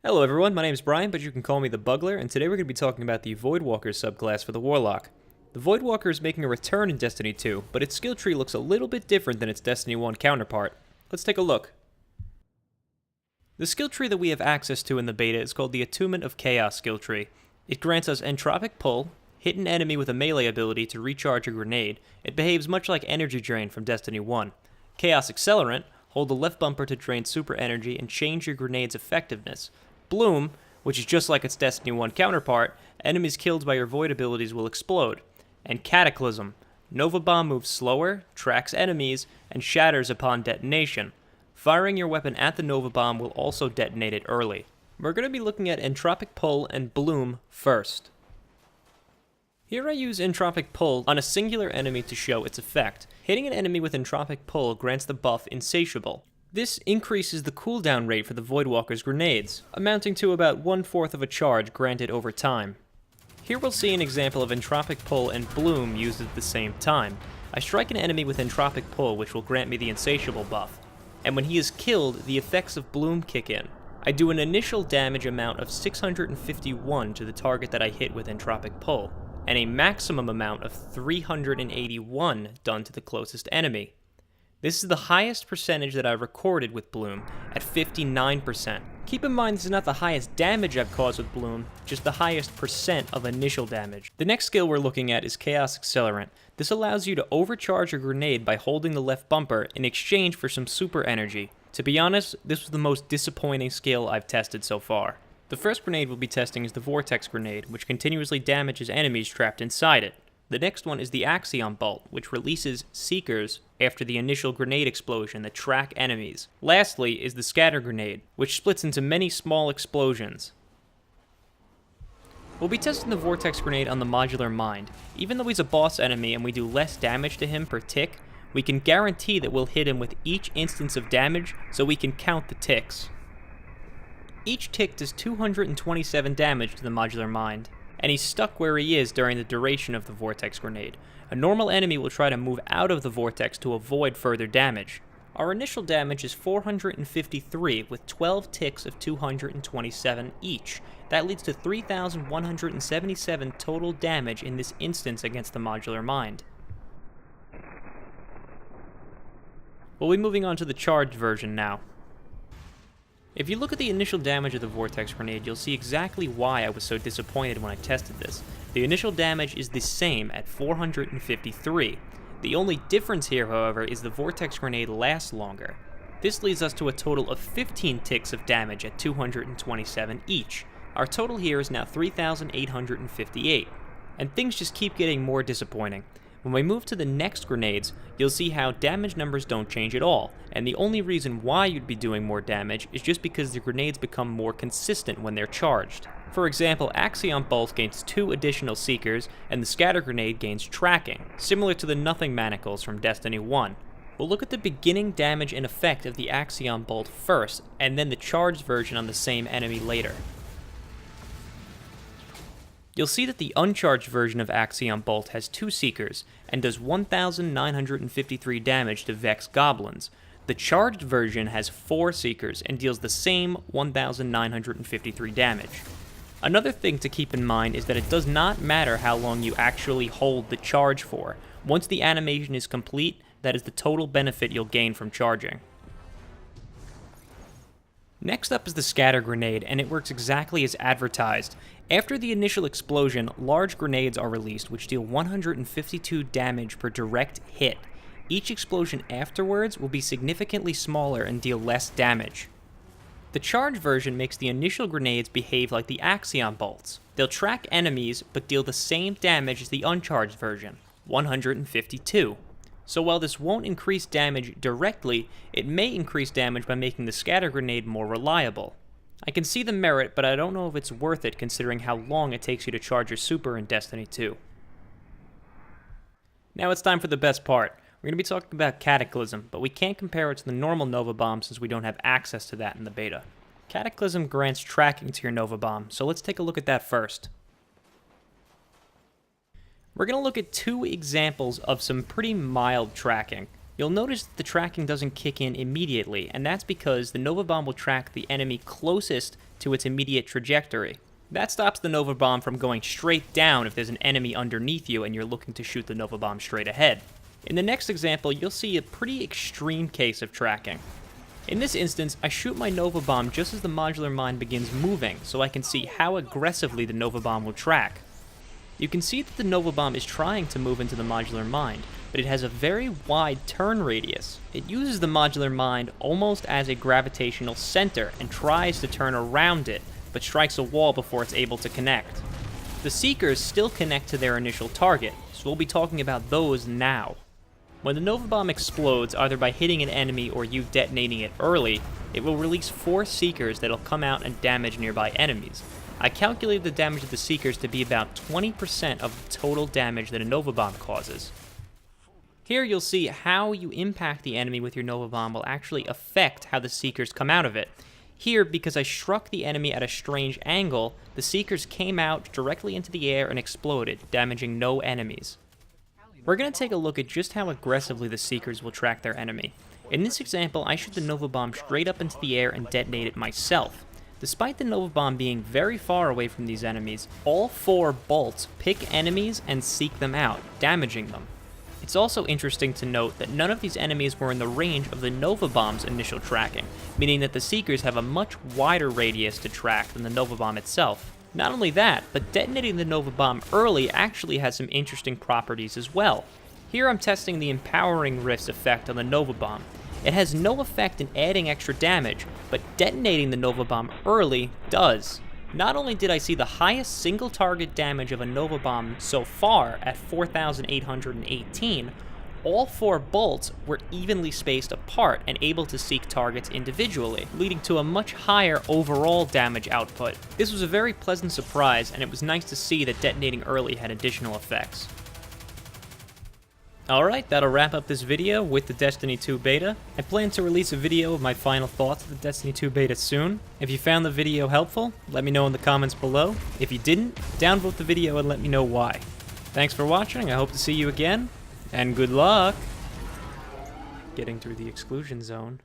Hello everyone, my name is Brian, but you can call me the Bugler, and today we're going to be talking about the Voidwalker subclass for the Warlock. The Voidwalker is making a return in Destiny 2, but its skill tree looks a little bit different than its Destiny 1 counterpart. Let's take a look. The skill tree that we have access to in the beta is called the Attunement of Chaos skill tree. It grants us Entropic Pull, hit an enemy with a melee ability to recharge a grenade. It behaves much like Energy Drain from Destiny 1. Chaos Accelerant, hold the left bumper to drain super energy and change your grenade's effectiveness. Bloom, which is just like its Destiny 1 counterpart, enemies killed by your Void abilities will explode. And Cataclysm, novabomb moves slower, tracks enemies, and shatters upon detonation. Firing your weapon at the novabomb will also detonate it early. We're going to be looking at Entropic Pull and Bloom first. Here I use Entropic Pull on a singular enemy to show its effect. Hitting an enemy with Entropic Pull grants the buff Insatiable. This increases the cooldown rate for the Voidwalker's grenades, amounting to about 1/4 of a charge granted over time. Here we'll see an example of Entropic Pull and Bloom used at the same time. I strike an enemy with Entropic Pull, which will grant me the Insatiable buff, and when he is killed, the effects of Bloom kick in. I do an initial damage amount of 651 to the target that I hit with Entropic Pull, and a maximum amount of 381 done to the closest enemy. This is the highest percentage that I've recorded with Bloom, at 59%. Keep in mind this is not the highest damage I've caused with Bloom, just the highest percent of initial damage. The next skill we're looking at is Chaos Accelerant. This allows you to overcharge a grenade by holding the left bumper in exchange for some super energy. To be honest, this was the most disappointing skill I've tested so far. The first grenade we'll be testing is the Vortex Grenade, which continuously damages enemies trapped inside it. The next one is the Accelerant Bolt, which releases Seekers after the initial grenade explosion that track enemies. Lastly is the Scatter Grenade, which splits into many small explosions. We'll be testing the Vortex Grenade on the Modular Mind. Even though he's a boss enemy and we do less damage to him per tick, we can guarantee that we'll hit him with each instance of damage, so we can count the ticks. Each tick does 227 damage to the Modular Mind, and he's stuck where he is during the duration of the Vortex Grenade. A normal enemy will try to move out of the Vortex to avoid further damage. Our initial damage is 453 with 12 ticks of 227 each. That leads to 3,177 total damage in this instance against the Modular Mind. We'll be moving on to the charged version now. If you look at the initial damage of the Vortex Grenade, you'll see exactly why I was so disappointed when I tested this. The initial damage is the same at 453. The only difference here, however, is the Vortex Grenade lasts longer. This leads us to a total of 15 ticks of damage at 227 each. Our total here is now 3,858. And things just keep getting more disappointing. When we move to the next grenades, you'll see how damage numbers don't change at all, and the only reason why you'd be doing more damage is just because the grenades become more consistent when they're charged. For example, Accelerant Bolt gains 2 additional Seekers, and the Scatter Grenade gains Tracking, similar to the Nothing Manacles from Destiny 1. We'll look at the beginning damage and effect of the Accelerant Bolt first, and then the charged version on the same enemy later. You'll see that the uncharged version of Accelerant Bolt has 2 Seekers, and does 1,953 damage to Vex Goblins. The charged version has 4 Seekers, and deals the same 1,953 damage. Another thing to keep in mind is that it does not matter how long you actually hold the charge for. Once the animation is complete, that is the total benefit you'll gain from charging. Next up is the Scatter Grenade, and it works exactly as advertised. After the initial explosion, large grenades are released, which deal 152 damage per direct hit. Each explosion afterwards will be significantly smaller and deal less damage. The charged version makes the initial grenades behave like the Accelerant Bolts. They'll track enemies, but deal the same damage as the uncharged version, 152. So while this won't increase damage directly, it may increase damage by making the Scatter Grenade more reliable. I can see the merit, but I don't know if it's worth it considering how long it takes you to charge your super in Destiny 2. Now it's time for the best part. We're going to be talking about Cataclysm, but we can't compare it to the normal novabomb since we don't have access to that in the beta. Cataclysm grants tracking to your novabomb, so let's take a look at that first. We're going to look at 2 examples of some pretty mild tracking. You'll notice that the tracking doesn't kick in immediately, and that's because the Nova Bomb will track the enemy closest to its immediate trajectory. That stops the Nova Bomb from going straight down if there's an enemy underneath you and you're looking to shoot the Nova Bomb straight ahead. In the next example, you'll see a pretty extreme case of tracking. In this instance, I shoot my Nova Bomb just as the modular mine begins moving, so I can see how aggressively the Nova Bomb will track. You can see that the Nova Bomb is trying to move into the modular mine, but it has a very wide turn radius. It uses the modular mine almost as a gravitational center and tries to turn around it, but strikes a wall before it's able to connect. The Seekers still connect to their initial target, so we'll be talking about those now. When the Nova Bomb explodes, either by hitting an enemy or you detonating it early, it will release 4 Seekers that'll come out and damage nearby enemies. I calculated the damage of the Seekers to be about 20% of the total damage that a Nova Bomb causes. Here you'll see how you impact the enemy with your Nova Bomb will actually affect how the Seekers come out of it. Here, because I struck the enemy at a strange angle, the Seekers came out directly into the air and exploded, damaging no enemies. We're going to take a look at just how aggressively the Seekers will track their enemy. In this example, I shoot the Nova Bomb straight up into the air and detonate it myself. Despite the Nova Bomb being very far away from these enemies, all 4 bolts pick enemies and seek them out, damaging them. It's also interesting to note that none of these enemies were in the range of the Nova Bomb's initial tracking, meaning that the Seekers have a much wider radius to track than the Nova Bomb itself. Not only that, but detonating the Nova Bomb early actually has some interesting properties as well. Here I'm testing the Empowering Rifts effect on the Nova Bomb. It has no effect in adding extra damage, but detonating the Nova Bomb early does. Not only did I see the highest single target damage of a Nova Bomb so far at 4,818, all 4 bolts were evenly spaced apart and able to seek targets individually, leading to a much higher overall damage output. This was a very pleasant surprise, and it was nice to see that detonating early had additional effects. Alright, that'll wrap up this video with the Destiny 2 beta. I plan to release a video of my final thoughts of the Destiny 2 beta soon. If you found the video helpful, let me know in the comments below. If you didn't, downvote the video and let me know why. Thanks for watching, I hope to see you again, and good luck getting through the exclusion zone.